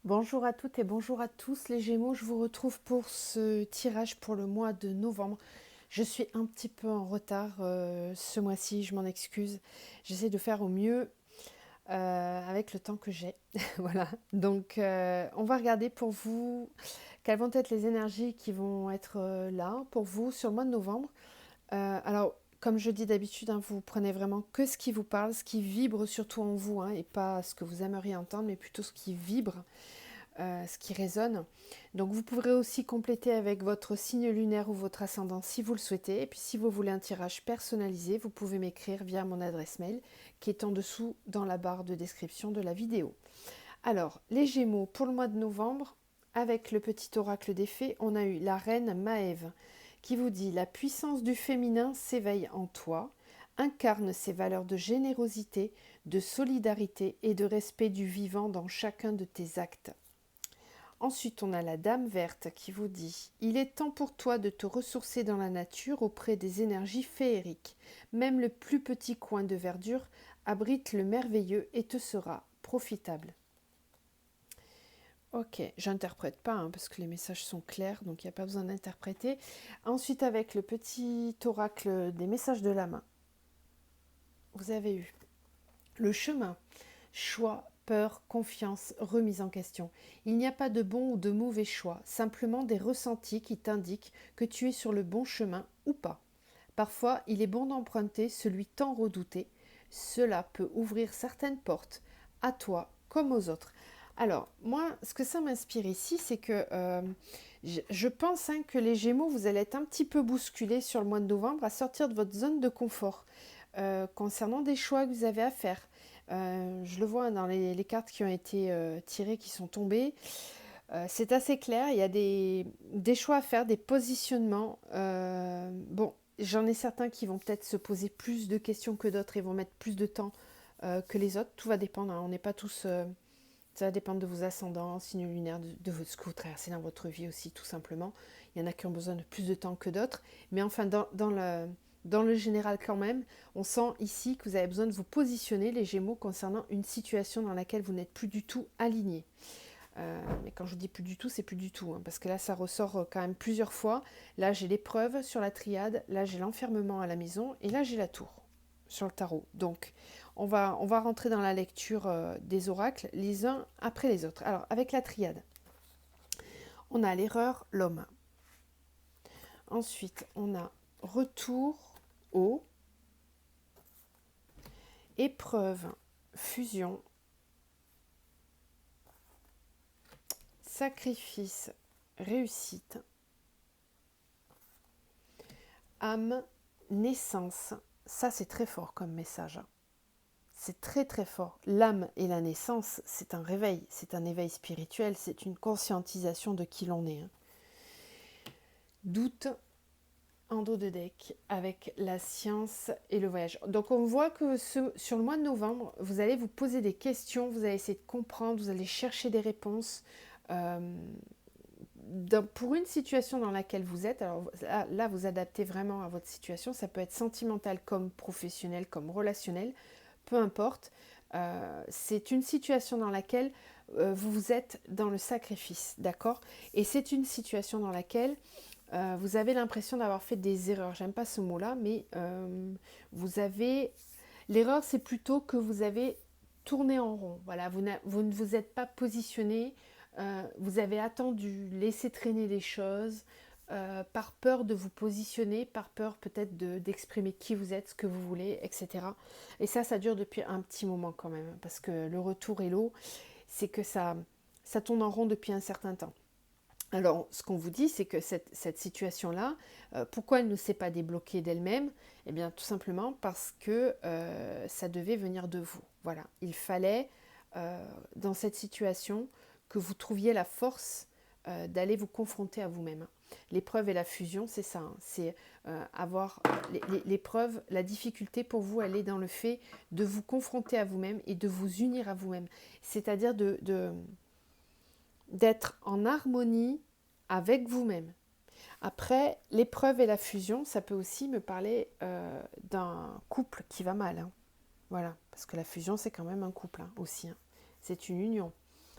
Bonjour à toutes et bonjour à tous les Gémeaux, je vous retrouve pour ce tirage pour le mois de novembre. Je suis un petit peu en retard ce mois-ci, je m'en excuse. J'essaie de faire au mieux avec le temps que j'ai. Voilà, donc on va regarder pour vous quelles vont être les énergies qui vont être là pour vous sur le mois de novembre. Alors, comme je dis d'habitude, hein, vous prenez vraiment que ce qui vous parle, ce qui vibre surtout en vous, hein, et pas ce que vous aimeriez entendre, mais plutôt ce qui vibre. Ce qui résonne. Donc vous pourrez aussi compléter avec votre signe lunaire ou votre ascendant si vous le souhaitez. Et puis si vous voulez un tirage personnalisé, vous pouvez m'écrire via mon adresse mail qui est en dessous dans la barre de description de la vidéo. Alors, les Gémeaux pour le mois de novembre, avec le petit oracle des fées, on a eu la reine Maève qui vous dit: la puissance du féminin s'éveille en toi, incarne ses valeurs de générosité, de solidarité et de respect du vivant dans chacun de tes actes. Ensuite, on a la Dame verte qui vous dit: il est temps pour toi de te ressourcer dans la nature auprès des énergies féeriques. Même le plus petit coin de verdure abrite le merveilleux et te sera profitable. Ok, j'interprète pas hein, parce que les messages sont clairs, donc il n'y a pas besoin d'interpréter. Ensuite, avec le petit oracle des messages de la main, vous avez eu le chemin. Choix, peur, confiance, remise en question. Il n'y a pas de bon ou de mauvais choix, simplement des ressentis qui t'indiquent que tu es sur le bon chemin ou pas. Parfois, il est bon d'emprunter celui tant redouté. Cela peut ouvrir certaines portes, à toi comme aux autres. Alors, moi, ce que ça m'inspire ici, c'est que je pense hein, que les Gémeaux, vous allez être un petit peu bousculés sur le mois de novembre à sortir de votre zone de confort concernant des choix que vous avez à faire. Je le vois dans les cartes qui ont été tirées, qui sont tombées. C'est assez clair, il y a des choix à faire, des positionnements. Bon, j'en ai certains qui vont peut-être se poser plus de questions que d'autres et vont mettre plus de temps que les autres. Tout va dépendre, hein. On n'est pas tous... ça va dépendre de vos ascendants, signes lunaires, de ce que vous traversez dans votre vie aussi, tout simplement. Il y en a qui ont besoin de plus de temps que d'autres. Mais enfin, dans le général quand même, on sent ici que vous avez besoin de vous positionner, les Gémeaux, concernant une situation dans laquelle vous n'êtes plus du tout aligné. Mais quand je dis plus du tout, c'est plus du tout, hein, parce que là, ça ressort quand même plusieurs fois. Là, j'ai l'épreuve sur la triade, là, j'ai l'enfermement à la maison, et là, j'ai la tour sur le tarot. Donc, on va rentrer dans la lecture des oracles, les uns après les autres. Alors, avec la triade, on a l'erreur, l'homme. Ensuite, on a retour au, épreuve, fusion, sacrifice, réussite, âme, naissance. Ça, c'est très fort comme message. C'est très très fort. L'âme et la naissance, c'est un réveil, c'est un éveil spirituel, c'est une conscientisation de qui l'on est. Doute en dos de deck avec la science et le voyage. Donc on voit que sur le mois de novembre, vous allez vous poser des questions, vous allez essayer de comprendre, vous allez chercher des réponses. Pour une situation dans laquelle vous êtes, alors là vous adaptez vraiment à votre situation, ça peut être sentimental comme professionnel, comme relationnel, peu importe. C'est une situation dans laquelle vous êtes dans le sacrifice, d'accord? Et c'est une situation dans laquelle vous avez l'impression d'avoir fait des erreurs. J'aime pas ce mot-là, mais vous avez... L'erreur, c'est plutôt que vous avez tourné en rond. Voilà, vous ne vous êtes pas positionné, vous avez attendu, laissé traîner les choses, par peur de vous positionner, par peur peut-être d'exprimer qui vous êtes, ce que vous voulez, etc. Et ça dure depuis un petit moment quand même, parce que le retour et l'eau, c'est que ça tourne en rond depuis un certain temps. Alors, ce qu'on vous dit, c'est que cette situation-là, pourquoi elle ne s'est pas débloquée d'elle-même? Eh bien, tout simplement parce que ça devait venir de vous. Voilà, il fallait, dans cette situation, que vous trouviez la force d'aller vous confronter à vous-même. L'épreuve et la fusion, c'est ça. Hein. C'est avoir l'épreuve, la difficulté pour vous, elle est dans le fait de vous confronter à vous-même et de vous unir à vous-même. C'est-à-dire d'être en harmonie avec vous-même. Après, l'épreuve et la fusion, ça peut aussi me parler d'un couple qui va mal. Hein. Voilà, parce que la fusion, c'est quand même un couple hein, aussi. Hein. C'est une union.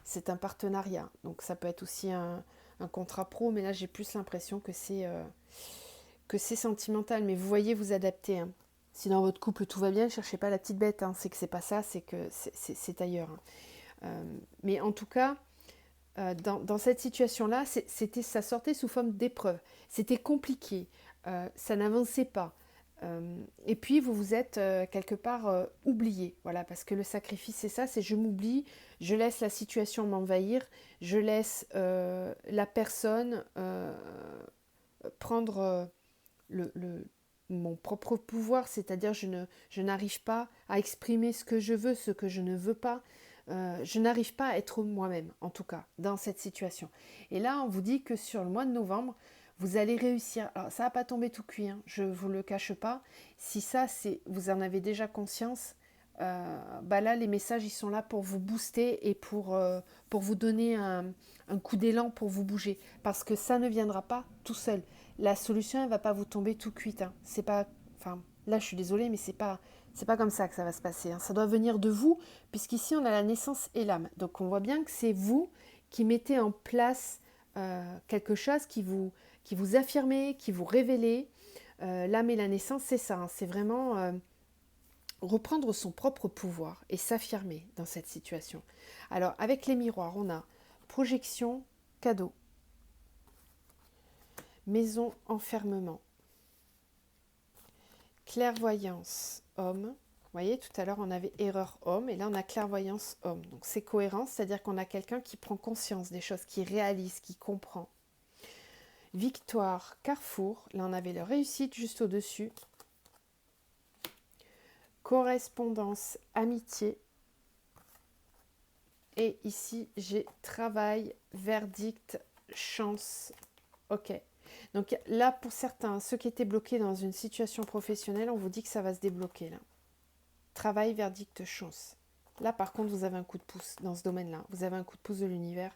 c'est un partenariat. Donc ça peut être aussi un contrat pro, mais là j'ai plus l'impression que c'est sentimental. Mais vous voyez, vous adaptez. Hein. Si dans votre couple tout va bien, ne cherchez pas la petite bête. Hein. C'est que c'est pas ça, c'est que c'est ailleurs. Hein. Mais en tout cas, dans cette situation-là, ça sortait sous forme d'épreuve. C'était compliqué, ça n'avançait pas. Et puis vous vous êtes quelque part oublié, voilà, parce que le sacrifice c'est ça, c'est je m'oublie, je laisse la situation m'envahir, je laisse la personne prendre mon propre pouvoir, c'est-à-dire je n'arrive pas à exprimer ce que je veux, ce que je ne veux pas. Je n'arrive pas à être moi-même, en tout cas, dans cette situation. Et là, on vous dit que sur le mois de novembre, vous allez réussir. Alors, ça va pas tomber tout cuit, hein, je ne vous le cache pas. Si ça, vous en avez déjà conscience, bah là, les messages, ils sont là pour vous booster et pour vous donner un coup d'élan pour vous bouger. Parce que ça ne viendra pas tout seul. La solution, elle ne va pas vous tomber tout cuite. Hein. C'est pas... Enfin, là, je suis désolée, mais c'est pas comme ça que ça va se passer. Hein. Ça doit venir de vous, puisqu'ici, on a la naissance et l'âme. Donc, on voit bien que c'est vous qui mettez en place quelque chose qui vous affirmez, qui vous révélez. L'âme et la naissance, c'est ça. Hein. C'est vraiment reprendre son propre pouvoir et s'affirmer dans cette situation. Alors, avec les miroirs, on a projection, cadeau, maison, enfermement, clairvoyance, homme. Vous voyez, tout à l'heure, on avait erreur homme, et là, on a clairvoyance homme. Donc, c'est cohérent, c'est-à-dire qu'on a quelqu'un qui prend conscience des choses, qui réalise, qui comprend. Victoire, carrefour. Là, on avait la réussite juste au-dessus. Correspondance, amitié. Et ici, j'ai travail, verdict, chance. Ok. Donc là, pour certains, ceux qui étaient bloqués dans une situation professionnelle, on vous dit que ça va se débloquer là. Travail, verdict, chance. Là, par contre, vous avez un coup de pouce dans ce domaine-là. Vous avez un coup de pouce de l'univers.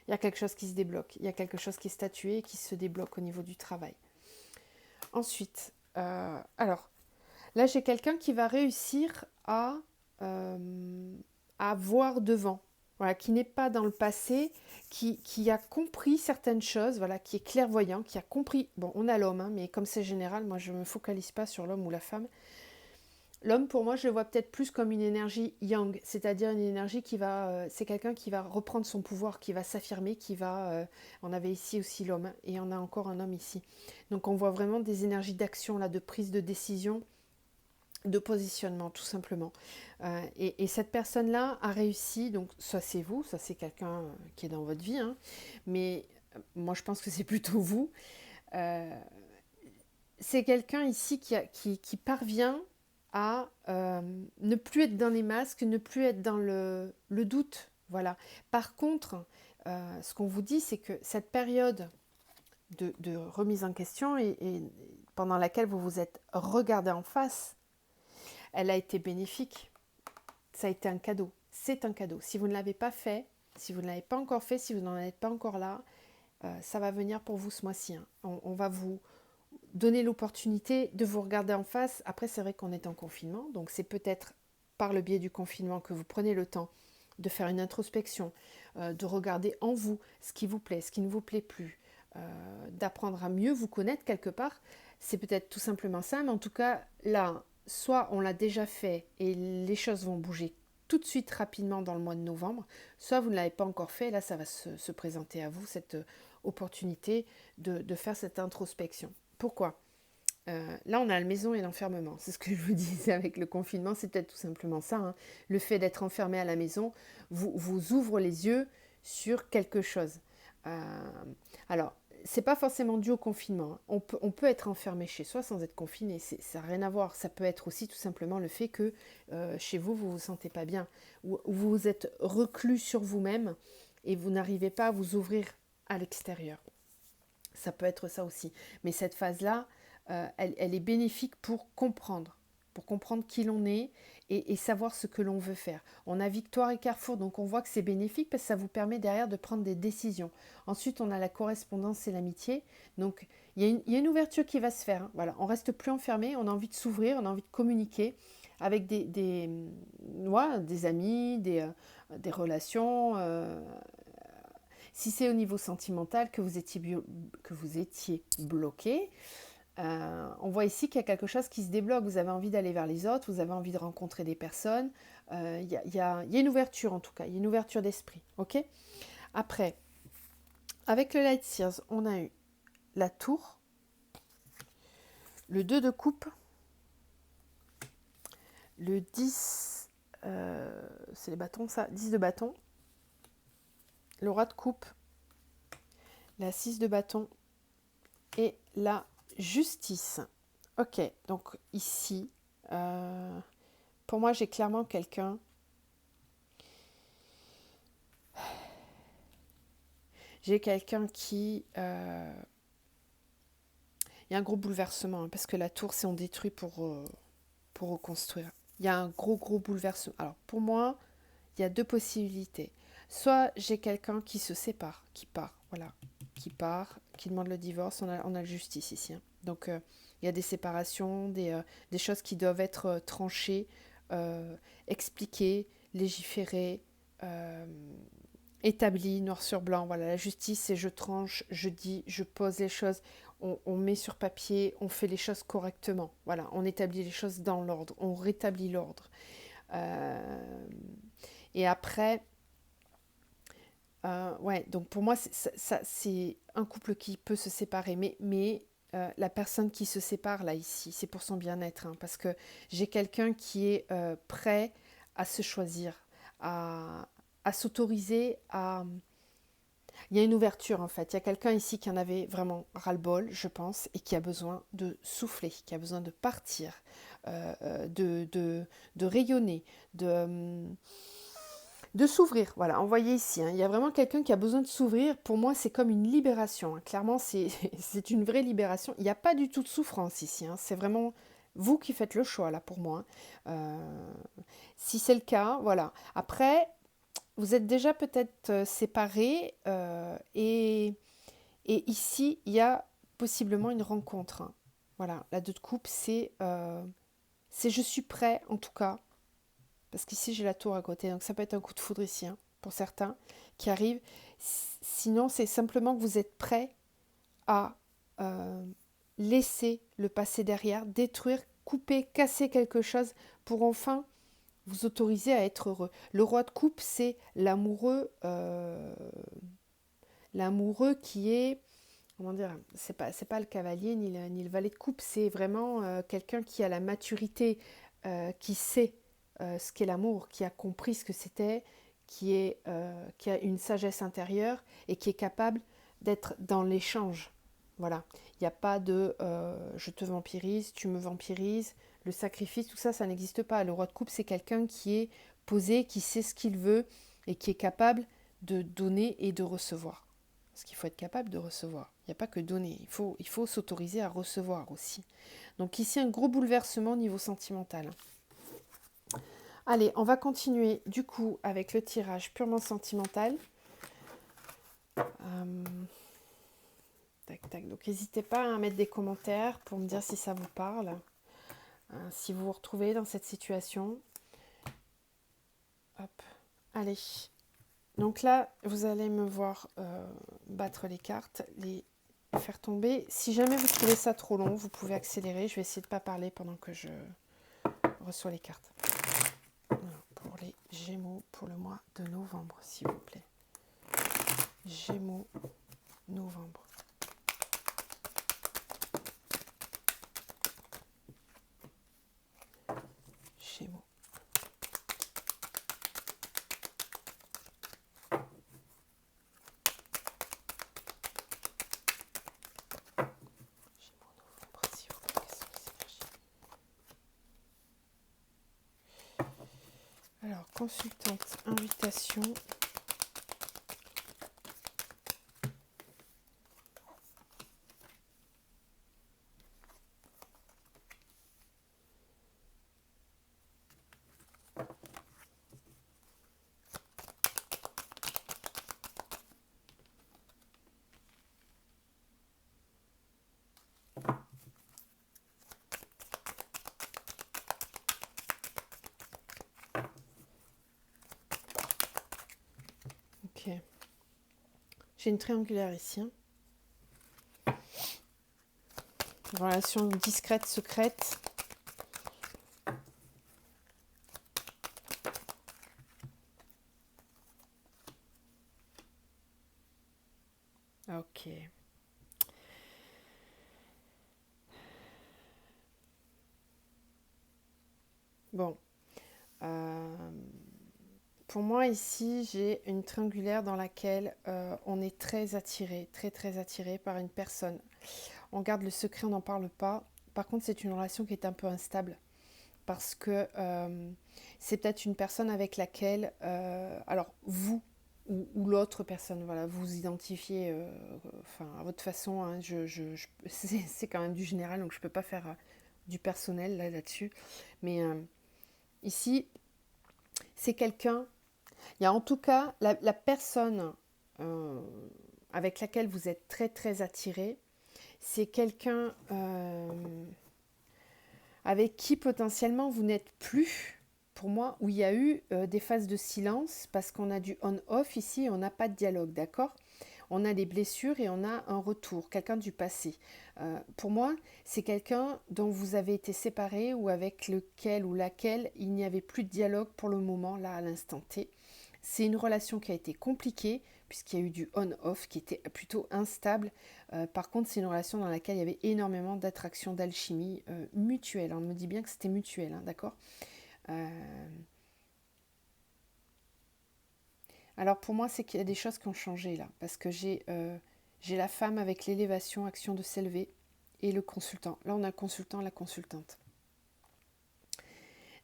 Il y a quelque chose qui se débloque. Il y a quelque chose qui est statué et qui se débloque au niveau du travail. Ensuite, alors, là, j'ai quelqu'un qui va réussir à voir devant. Voilà, qui n'est pas dans le passé, qui a compris certaines choses, voilà, qui est clairvoyant, qui a compris. Bon, on a l'homme, hein, mais comme c'est général, moi je ne me focalise pas sur l'homme ou la femme. L'homme, pour moi, je le vois peut-être plus comme une énergie yang, c'est-à-dire une énergie qui va, c'est quelqu'un qui va reprendre son pouvoir, qui va s'affirmer, qui va. On avait ici aussi l'homme, hein, et on a encore un homme ici. Donc on voit vraiment des énergies d'action là, de prise de décision, de positionnement, tout simplement. Et cette personne-là a réussi, donc soit c'est vous, soit c'est quelqu'un qui est dans votre vie, hein, mais moi je pense que c'est plutôt vous. Euh, c'est quelqu'un ici qui parvient à ne plus être dans les masques, ne plus être dans le doute. Voilà. Par contre, ce qu'on vous dit, c'est que cette période de remise en question et pendant laquelle vous vous êtes regardé en face, elle a été bénéfique. Ça a été un cadeau. C'est un cadeau. Si vous ne l'avez pas fait, si vous ne l'avez pas encore fait, si vous n'en êtes pas encore là, ça va venir pour vous ce mois-ci. Hein. On va vous donner l'opportunité de vous regarder en face. Après, c'est vrai qu'on est en confinement, donc c'est peut-être par le biais du confinement que vous prenez le temps de faire une introspection, de regarder en vous ce qui vous plaît, ce qui ne vous plaît plus, d'apprendre à mieux vous connaître quelque part. C'est peut-être tout simplement ça, mais en tout cas, là, soit on l'a déjà fait et les choses vont bouger tout de suite rapidement dans le mois de novembre, soit vous ne l'avez pas encore fait, et là ça va se présenter à vous, cette opportunité de faire cette introspection. Pourquoi là, on a la maison et l'enfermement. C'est ce que je vous disais avec le confinement, c'est peut-être tout simplement ça. Hein. Le fait d'être enfermé à la maison vous ouvre les yeux sur quelque chose. Alors, c'est pas forcément dû au confinement. Hein. On peut être enfermé chez soi sans être confiné. Ça n'a rien à voir. Ça peut être aussi tout simplement le fait que chez vous, vous ne vous sentez pas bien. Ou vous vous êtes reclus sur vous-même et vous n'arrivez pas à vous ouvrir à l'extérieur. Ça peut être ça aussi. Mais cette phase-là, elle est bénéfique pour comprendre qui l'on est et savoir ce que l'on veut faire. On a victoire et carrefour, donc on voit que c'est bénéfique parce que ça vous permet derrière de prendre des décisions. Ensuite, on a la correspondance et l'amitié. Donc, il y a une ouverture qui va se faire. Hein. Voilà, on reste plus enfermé, on a envie de s'ouvrir, on a envie de communiquer avec des amis, des relations. Si c'est au niveau sentimental que vous étiez bloqué, on voit ici qu'il y a quelque chose qui se débloque. Vous avez envie d'aller vers les autres, vous avez envie de rencontrer des personnes. Il y a une ouverture en tout cas, il y a une ouverture d'esprit. Ok. Après, avec le Light Sears, on a eu la tour, le 2 de coupe, le 10, c'est les bâtons ça, 10 de bâton, le roi de coupe, la 6 de bâton et la justice. Ok, donc ici, pour moi, j'ai clairement quelqu'un. J'ai quelqu'un qui... Il y a un gros bouleversement, hein, parce que la tour, c'est on détruit pour reconstruire. Il y a un gros bouleversement. Alors, pour moi, il y a deux possibilités. Soit j'ai quelqu'un qui se sépare, qui part, voilà, qui part, qui demande le divorce, on a la justice ici. Hein. Donc, il y a des séparations, des choses qui doivent être tranchées, expliquées, légiférées, établies, noir sur blanc. Voilà, la justice, c'est je tranche, je dis, je pose les choses, on met sur papier, on fait les choses correctement. Voilà, on établit les choses dans l'ordre, on rétablit l'ordre. Et après, ouais, donc pour moi, c'est un couple qui peut se séparer, mais la personne qui se sépare là ici, c'est pour son bien-être, hein, parce que j'ai quelqu'un qui est prêt à se choisir, à s'autoriser, à... Il y a une ouverture en fait, il y a quelqu'un ici qui en avait vraiment ras-le-bol, je pense, et qui a besoin de souffler, qui a besoin de partir, de rayonner, de s'ouvrir. Voilà, on voyait ici, hein, il y a vraiment quelqu'un qui a besoin de s'ouvrir. Pour moi, c'est comme une libération. Hein. Clairement, c'est une vraie libération. Il n'y a pas du tout de souffrance ici. Hein. C'est vraiment vous qui faites le choix, là, pour moi. Si c'est le cas, voilà. Après, vous êtes déjà peut-être séparés et ici, il y a possiblement une rencontre. Hein. Voilà, la 2 de coupe, c'est je suis prêt, en tout cas, parce qu'ici j'ai la tour à côté, donc ça peut être un coup de foudre ici, hein, pour certains qui arrivent. Sinon, c'est simplement que vous êtes prêt à laisser le passé derrière, détruire, couper, casser quelque chose pour enfin vous autoriser à être heureux. Le roi de coupe, c'est l'amoureux qui est, comment dire, c'est pas le cavalier ni le valet de coupe, c'est vraiment quelqu'un qui a la maturité, qui sait ce qu'est l'amour, qui a compris ce que c'était, qui a une sagesse intérieure et qui est capable d'être dans l'échange. Voilà, il n'y a pas de je te vampirise, tu me vampirises, le sacrifice, tout ça, ça n'existe pas. Le roi de coupe, c'est quelqu'un qui est posé, qui sait ce qu'il veut et qui est capable de donner et de recevoir. Parce qu'il faut être capable de recevoir. Il n'y a pas que donner, il faut s'autoriser à recevoir aussi. Donc ici, un gros bouleversement au niveau sentimental. Allez, on va continuer du coup avec le tirage purement sentimental. Tac, tac. Donc n'hésitez pas à mettre des commentaires pour me dire si ça vous parle, si vous vous retrouvez dans cette situation. Hop, allez. Donc là, vous allez me voir battre les cartes, les faire tomber. Si jamais vous trouvez ça trop long, vous pouvez accélérer. Je vais essayer de ne pas parler pendant que je reçois les cartes. Alors, pour les Gémeaux, pour le mois de novembre, s'il vous plaît. Gémeaux, novembre. Gémeaux. Alors, consultante, invitation. J'ai une triangulaire ici. Hein. Relation discrète, secrète. Ok. Bon. Pour moi, ici, j'ai une triangulaire dans laquelle on est très attiré, très attiré par une personne. On garde le secret, on n'en parle pas. Par contre, c'est une relation qui est un peu instable. Parce que c'est peut-être une personne avec laquelle, alors vous ou l'autre personne, voilà, vous identifiez enfin, à votre façon. Hein, c'est quand même du général, donc je ne peux pas faire du personnel là-dessus. Mais ici, c'est quelqu'un, il y a en tout cas la personne avec laquelle vous êtes très attiré, c'est quelqu'un avec qui potentiellement vous n'êtes plus, pour moi, où il y a eu des phases de silence, parce qu'on a du on-off ici, on n'a pas de dialogue, d'accord? On a des blessures et on a un retour, quelqu'un du passé. Pour moi, c'est quelqu'un dont vous avez été séparé ou avec lequel ou laquelle il n'y avait plus de dialogue pour le moment, là, à l'instant T. C'est une relation qui a été compliquée, puisqu'il y a eu du on-off qui était plutôt instable. Par contre, c'est une relation dans laquelle il y avait énormément d'attraction, d'alchimie mutuelle. On me dit bien que c'était mutuel, hein, d'accord. Alors pour moi, c'est qu'il y a des choses qui ont changé là, parce que j'ai la femme avec l'élévation, action de s'élever, et le consultant. Là, on a le consultant, la consultante.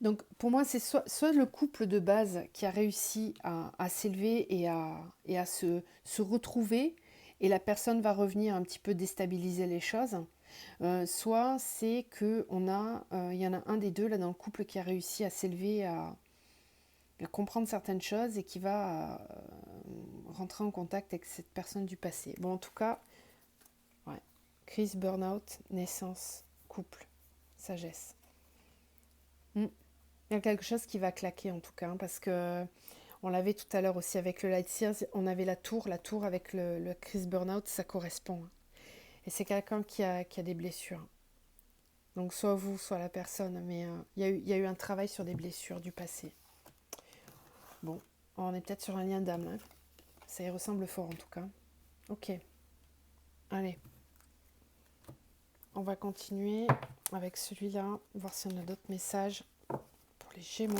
Donc pour moi, c'est soit le couple de base qui a réussi à s'élever et à se retrouver, et la personne va revenir un petit peu déstabiliser les choses. Soit c'est que il y en a un des deux là dans le couple qui a réussi à s'élever, à comprendre certaines choses et qui va rentrer en contact avec cette personne du passé. Bon, en tout cas, ouais. Crise, burn-out, naissance, couple, sagesse. Il y a quelque chose qui va claquer en tout cas, hein, parce que on l'avait tout à l'heure aussi avec le Light Sears, on avait la tour avec le crise burn-out, ça correspond. Hein. Et c'est quelqu'un qui a des blessures. Donc soit vous, soit la personne, mais il y a eu un travail sur des blessures du passé. Bon, on est peut-être sur un lien d'âme. Hein. Ça y ressemble fort en tout cas. Ok, allez. On va continuer avec celui-là, voir si on a d'autres messages pour les Gémeaux.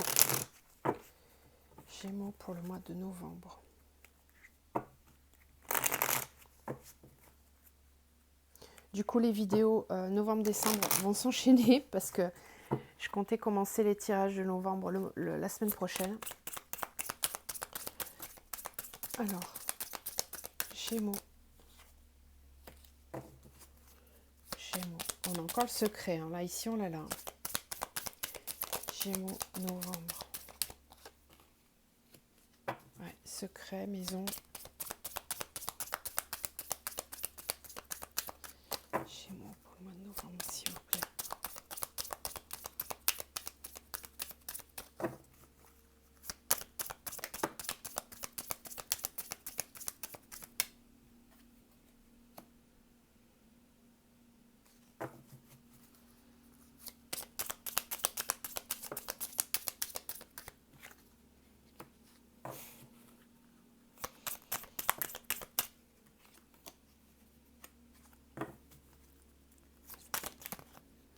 Gémeaux pour le mois de novembre. Du coup, les vidéos novembre-décembre vont s'enchaîner parce que je comptais commencer les tirages de novembre la semaine prochaine. Alors, Gémeaux. Gémeaux. On a encore le secret. Hein. Là, ici, on l'a là. Gémeaux, novembre. Ouais, secret, maison. Gémeaux pour le mois de novembre, s'il vous plaît.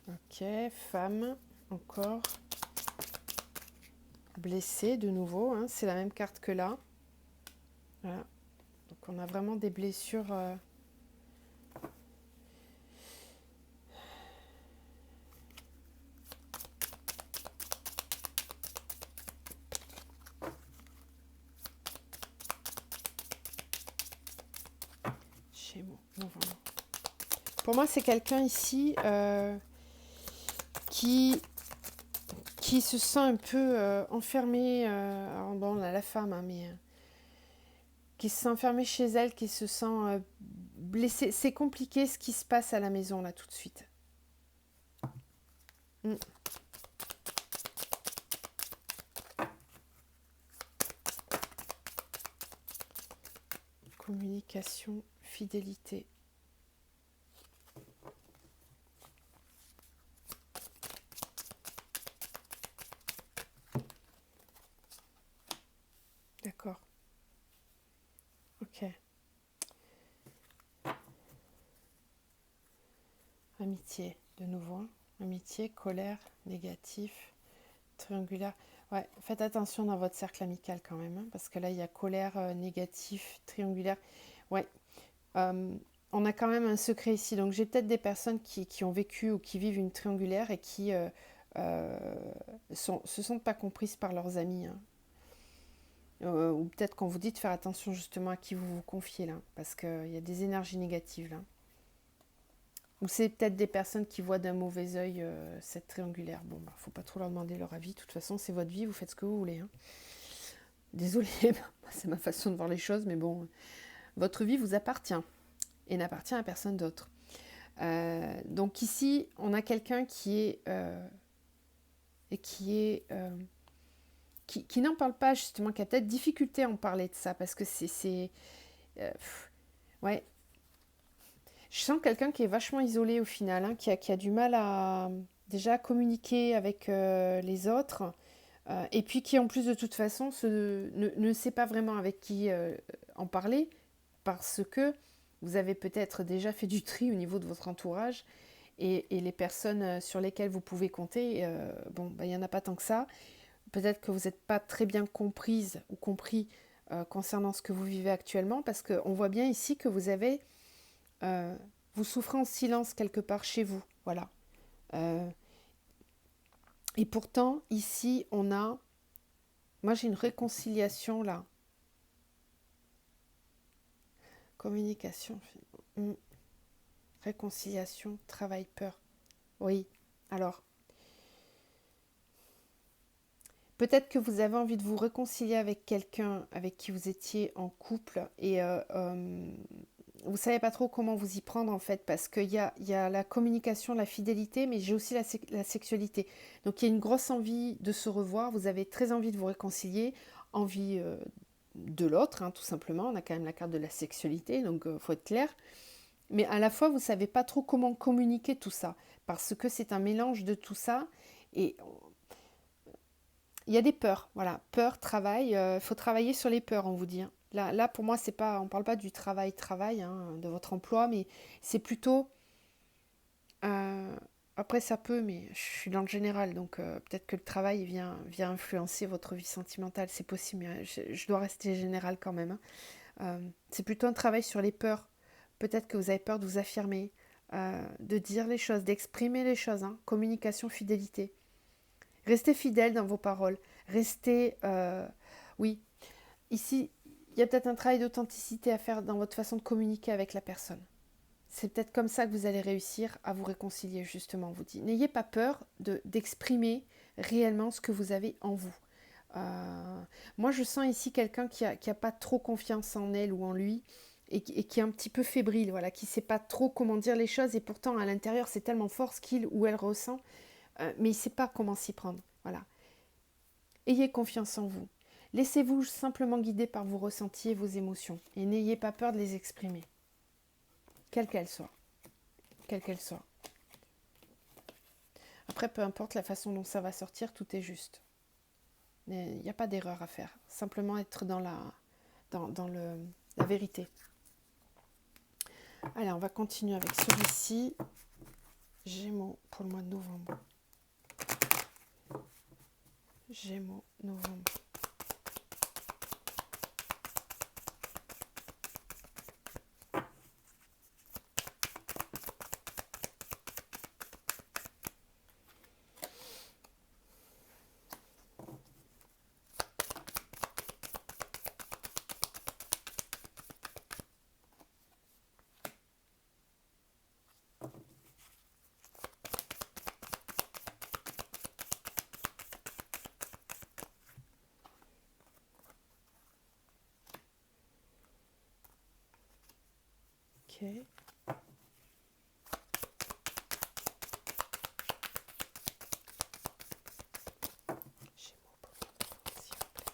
Ok, femme, encore. Blessée de nouveau, hein, c'est la même carte que là. Voilà. Donc on a vraiment des blessures. Gémeaux, novembre. Pour moi, c'est quelqu'un ici qui se sent un peu enfermée. Alors bon, on a la femme, hein, mais qui se sent enfermée chez elle, qui se sent blessée. C'est compliqué ce qui se passe à la maison là tout de suite. Mm. Communication, fidélité. D'accord. Ok. Amitié, de nouveau. Hein. Amitié, colère, négatif, triangulaire. Ouais, faites attention dans votre cercle amical quand même, hein, parce que là, il y a colère, négatif, triangulaire. Ouais, on a quand même un secret ici. Donc, j'ai peut-être des personnes qui ont vécu ou qui vivent une triangulaire et qui se sentent pas comprises par leurs amis. Hein. Ou peut-être qu'on vous dit de faire attention justement à qui vous vous confiez là, parce qu'il y a des énergies négatives là. Ou c'est peut-être des personnes qui voient d'un mauvais œil cette triangulaire. Bon, bah, faut pas trop leur demander leur avis. De toute façon, c'est votre vie, vous faites ce que vous voulez. Hein. Désolée, c'est ma façon de voir les choses, mais bon, votre vie vous appartient et n'appartient à personne d'autre. Donc ici, on a quelqu'un qui n'en parle pas justement, qui a peut-être difficulté à en parler de ça, parce que ouais, je sens quelqu'un qui est vachement isolé au final, hein, qui a du mal à déjà communiquer avec les autres, et puis qui en plus de toute façon ne sait pas vraiment avec qui en parler, parce que vous avez peut-être déjà fait du tri au niveau de votre entourage, et les personnes sur lesquelles vous pouvez compter, bon, bah, il n'y en a pas tant que ça. Peut-être que vous n'êtes pas très bien comprise ou compris concernant ce que vous vivez actuellement, parce qu'on voit bien ici que vous souffrez en silence quelque part chez vous. Voilà. Euh, et pourtant, ici, moi j'ai une réconciliation là. Communication, réconciliation, travail, peur. Oui. Alors, peut-être que vous avez envie de vous réconcilier avec quelqu'un avec qui vous étiez en couple et vous savez pas trop comment vous y prendre en fait, parce qu'il y a la communication, la fidélité, mais j'ai aussi la sexualité. Donc il y a une grosse envie de se revoir, vous avez très envie de vous réconcilier, envie de l'autre, hein, tout simplement. On a quand même la carte de la sexualité, donc faut être clair. Mais à la fois, vous savez pas trop comment communiquer tout ça, parce que c'est un mélange de tout ça, et il y a des peurs, voilà, peur, travail, faut travailler sur les peurs, on vous dit. Hein. Là, pour moi, c'est pas, on parle pas du travail, hein, de votre emploi, mais c'est plutôt, euh, après ça peut, mais je suis dans le général, donc peut-être que le travail vient influencer votre vie sentimentale, c'est possible, mais je dois rester général quand même. Hein. C'est plutôt un travail sur les peurs. Peut-être que vous avez peur de vous affirmer, de dire les choses, d'exprimer les choses, hein. Communication, fidélité. Restez fidèle dans vos paroles. Restez, oui, ici, il y a peut-être un travail d'authenticité à faire dans votre façon de communiquer avec la personne. C'est peut-être comme ça que vous allez réussir à vous réconcilier, justement, on vous dit. N'ayez pas peur d'exprimer réellement ce que vous avez en vous. Moi, je sens ici quelqu'un qui a pas trop confiance en elle ou en lui et qui est un petit peu fébrile, voilà, qui ne sait pas trop comment dire les choses et pourtant à l'intérieur c'est tellement fort ce qu'il ou elle ressent, mais il ne sait pas comment s'y prendre. Voilà. Ayez confiance en vous. Laissez-vous simplement guider par vos ressentis et vos émotions et n'ayez pas peur de les exprimer, quelles qu'elles soient. Quelles qu'elles soient. Après, peu importe la façon dont ça va sortir, tout est juste. Il n'y a pas d'erreur à faire. Simplement être dans la vérité. Allez, on va continuer avec celui-ci. Gémeaux pour le mois de novembre. Gémeaux, novembre. Ok. Gémeaux pour le mois de novembre, s'il vous plaît.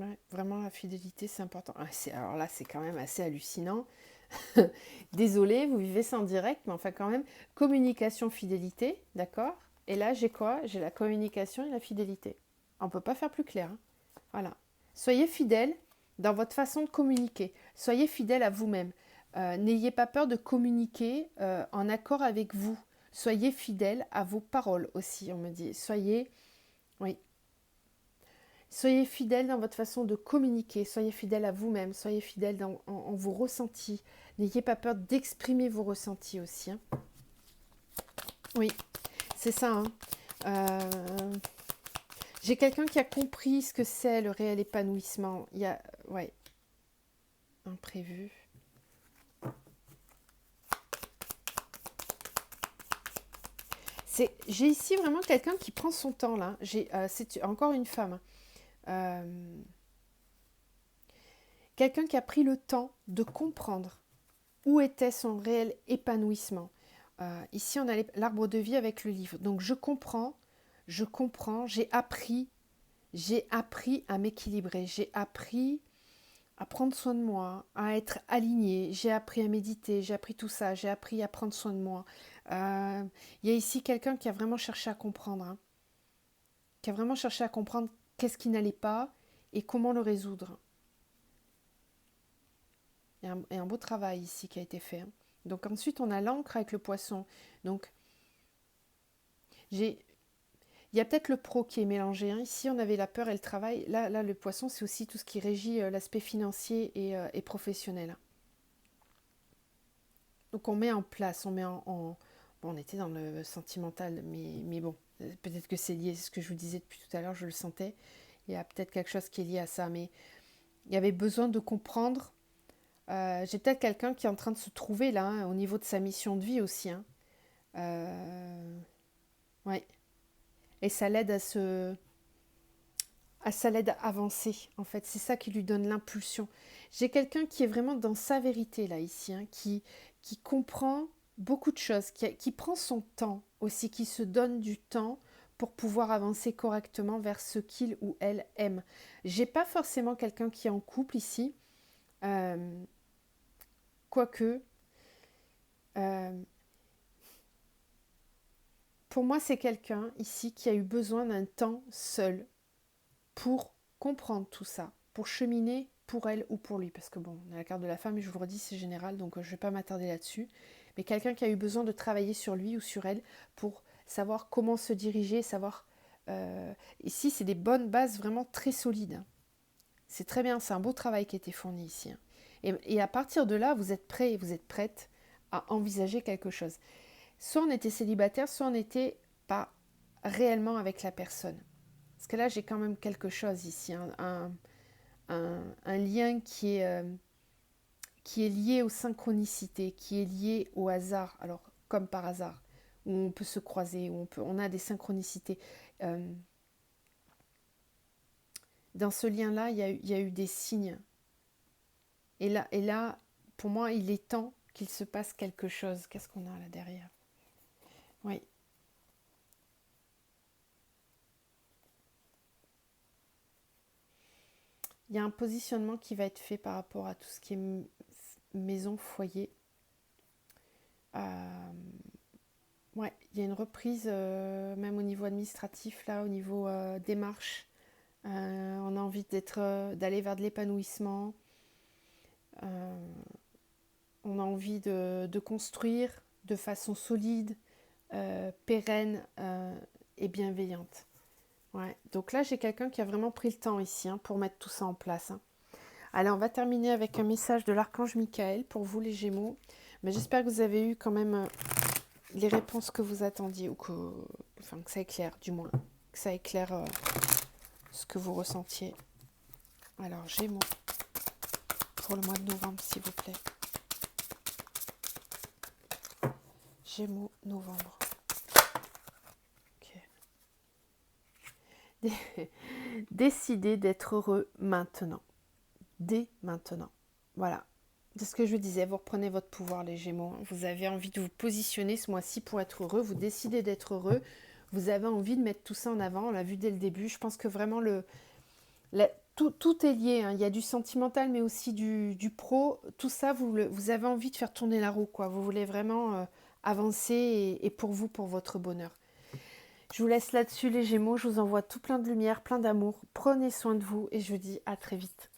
Ouais, vraiment, la fidélité, c'est important. Ah, alors là, c'est quand même assez hallucinant. Désolée, vous vivez ça en direct, mais enfin quand même, communication, fidélité, d'accord? Et là, j'ai quoi? J'ai la communication et la fidélité. On ne peut pas faire plus clair, hein. Voilà. Soyez fidèle dans votre façon de communiquer. Soyez fidèle à vous-même. N'ayez pas peur de communiquer en accord avec vous. Soyez fidèle à vos paroles aussi, on me dit. Oui, soyez fidèle dans votre façon de communiquer, soyez fidèle à vous-même, soyez fidèle en vos ressentis. N'ayez pas peur d'exprimer vos ressentis aussi, hein. Oui, c'est ça, hein. Euh, J'ai quelqu'un qui a compris ce que c'est le réel épanouissement. Il y a, ouais, imprévu. J'ai ici vraiment quelqu'un qui prend son temps là. C'est encore une femme, hein. Quelqu'un qui a pris le temps de comprendre où était son réel épanouissement. Ici, on a l'arbre de vie avec le livre. Donc, je comprends, j'ai appris à m'équilibrer, j'ai appris à prendre soin de moi, à être alignée, j'ai appris à méditer, j'ai appris tout ça, j'ai appris à prendre soin de moi. Il y a ici quelqu'un qui a vraiment cherché à comprendre, hein, qui a vraiment cherché à comprendre qu'est-ce qui n'allait pas et comment le résoudre. Et un beau travail ici qui a été fait, hein. Donc ensuite, on a l'encre avec le poisson. Donc, il y a peut-être le pro qui est mélangé, hein. Ici, on avait la peur et le travail. Là le poisson, c'est aussi tout ce qui régit l'aspect financier et professionnel, hein. Donc, on met en place, bon, on était dans le sentimental, mais bon, peut-être que c'est lié, c'est ce que je vous disais depuis tout à l'heure, je le sentais. Il y a peut-être quelque chose qui est lié à ça, mais il y avait besoin de comprendre. J'ai peut-être quelqu'un qui est en train de se trouver là, hein, au niveau de sa mission de vie aussi, hein. Ouais. Et ça l'aide à avancer, en fait. C'est ça qui lui donne l'impulsion. J'ai quelqu'un qui est vraiment dans sa vérité, là, ici, hein, qui comprend beaucoup de choses, qui prend son temps aussi, qui se donne du temps pour pouvoir avancer correctement vers ce qu'il ou elle aime. J'ai pas forcément quelqu'un qui est en couple ici, euh, quoique, euh, pour moi, c'est quelqu'un ici qui a eu besoin d'un temps seul pour comprendre tout ça, pour cheminer pour elle ou pour lui. Parce que bon, on a la carte de la femme, et je vous le redis, c'est général, donc je ne vais pas m'attarder là-dessus. Mais quelqu'un qui a eu besoin de travailler sur lui ou sur elle pour savoir comment se diriger, savoir... ici, c'est des bonnes bases vraiment très solides, hein. C'est très bien, c'est un beau travail qui a été fourni ici, hein. Et à partir de là, vous êtes prêt et vous êtes prête à envisager quelque chose. Soit on était célibataire, soit on n'était pas réellement avec la personne. Parce que là, j'ai quand même quelque chose ici, un lien qui est lié aux synchronicités, qui est lié au hasard, alors comme par hasard, où on peut se croiser, où on a des synchronicités. Euh, dans ce lien-là, il y a eu des signes. Et là, pour moi, il est temps qu'il se passe quelque chose. Qu'est-ce qu'on a là derrière? Oui. Il y a un positionnement qui va être fait par rapport à tout ce qui est maison, foyer. Ouais, il y a une reprise, même au niveau administratif, là, au niveau démarche. On a envie d'aller vers de l'épanouissement. Euh, on a envie de construire de façon solide, pérenne et bienveillante. Ouais. Donc là, j'ai quelqu'un qui a vraiment pris le temps ici, hein, pour mettre tout ça en place, hein. Allez, on va terminer avec un message de l'archange Michael pour vous, les Gémeaux. Mais j'espère que vous avez eu quand même les réponses que vous attendiez, ou enfin, que ça éclaire, du moins. Que ça éclaire ce que vous ressentiez. Alors, Gémeaux, pour le mois de novembre, s'il vous plaît. Gémeaux, novembre. Ok. Décidez d'être heureux maintenant. Dès maintenant. Voilà. C'est ce que je disais, vous reprenez votre pouvoir, les Gémeaux. Vous avez envie de vous positionner ce mois-ci pour être heureux. Vous décidez d'être heureux. Vous avez envie de mettre tout ça en avant. On l'a vu dès le début. Je pense que vraiment tout est lié, hein. Il y a du sentimental, mais aussi du pro. Tout ça, vous avez envie de faire tourner la roue, quoi. Vous voulez vraiment avancer et pour vous, pour votre bonheur. Je vous laisse là-dessus, les Gémeaux. Je vous envoie tout plein de lumière, plein d'amour. Prenez soin de vous et je vous dis à très vite.